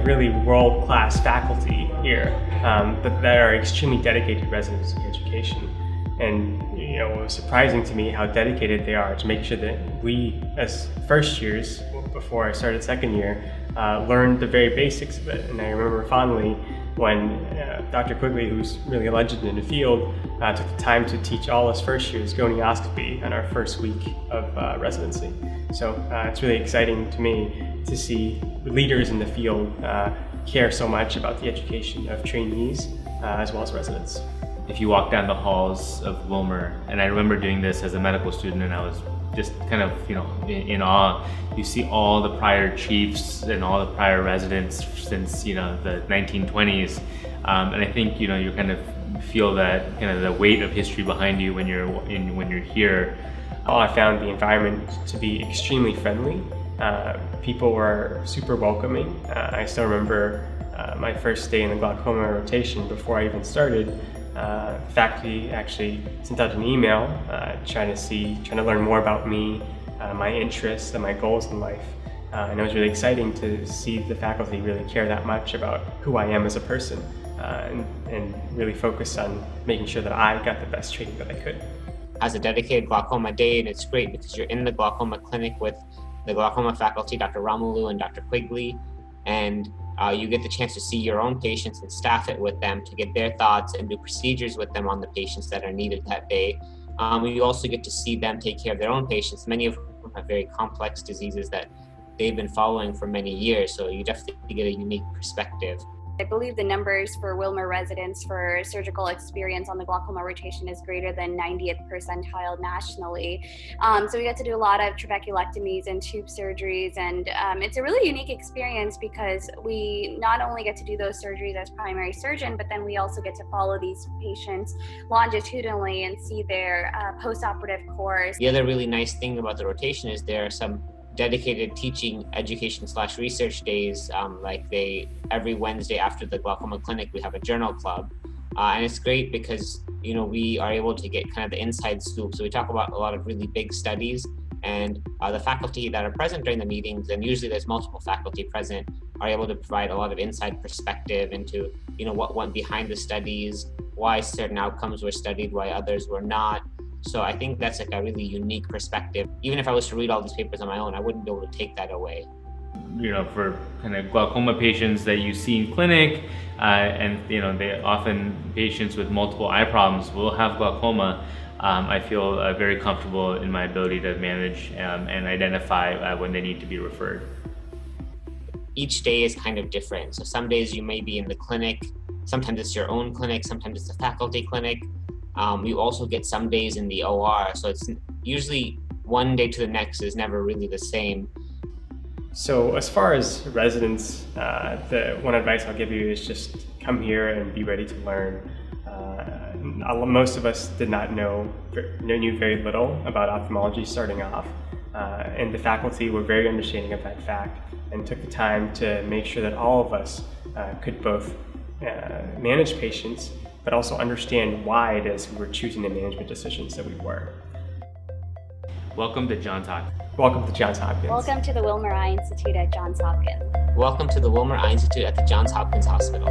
really world-class faculty here that are extremely dedicated to residency education. And it was surprising to me how dedicated they are to make sure that we, as first years, before I started second year, learned the very basics of it. And I remember fondly when Dr. Quigley, who's really a legend in the field, took the time to teach all us first years gonioscopy on our first week of residency. So it's really exciting to me to see leaders in the field care so much about the education of trainees as well as residents. If you walk down the halls of Wilmer, and I remember doing this as a medical student, and I was just kind of in awe. You see all the prior chiefs and all the prior residents since the 1920s, and I think you kind of feel that kind of the weight of history behind you when you're here. I found the environment to be extremely friendly. People were super welcoming. I still remember my first day in the glaucoma rotation before I even started. Faculty actually sent out an email trying to learn more about me, my interests and my goals in life. And it was really exciting to see the faculty really care that much about who I am as a person and really focus on making sure that I got the best training that I could. As a dedicated glaucoma day, and it's great because you're in the glaucoma clinic with the glaucoma faculty, Dr. Romelu and Dr. Quigley, and you get the chance to see your own patients and staff it with them to get their thoughts and do procedures with them on the patients that are needed that day. You also get to see them take care of their own patients. Many of them have very complex diseases that they've been following for many years, so you definitely get a unique perspective. I believe the numbers for Wilmer residents for surgical experience on the glaucoma rotation is greater than 90th percentile nationally. So we get to do a lot of trabeculectomies and tube surgeries, and it's a really unique experience because we not only get to do those surgeries as primary surgeon, but then we also get to follow these patients longitudinally and see their post-operative course. The other really nice thing about the rotation is there are some dedicated teaching, education / research days. Every Wednesday after the glaucoma clinic, we have a journal club. And it's great because, we are able to get kind of the inside scoop. So we talk about a lot of really big studies, and the faculty that are present during the meetings, and usually there's multiple faculty present, are able to provide a lot of inside perspective into, what went behind the studies, why certain outcomes were studied, why others were not. So I think that's like a really unique perspective. Even if I was to read all these papers on my own, I wouldn't be able to take that away. For kind of glaucoma patients that you see in clinic, and they often patients with multiple eye problems will have glaucoma. I feel very comfortable in my ability to manage and identify when they need to be referred. Each day is kind of different. So some days you may be in the clinic, sometimes it's your own clinic, sometimes it's a faculty clinic. You also get some days in the OR, so it's usually one day to the next is never really the same. So as far as residents, the one advice I'll give you is just come here and be ready to learn. Most of us did not knew very little about ophthalmology starting off, and the faculty were very understanding of that fact and took the time to make sure that all of us could both manage patients but also understand why it is we were choosing the management decisions that we were. Welcome to Johns Hopkins. Welcome to Johns Hopkins. Welcome to the Wilmer Eye Institute at Johns Hopkins. Welcome to the Wilmer Eye Institute at the Johns Hopkins Hospital.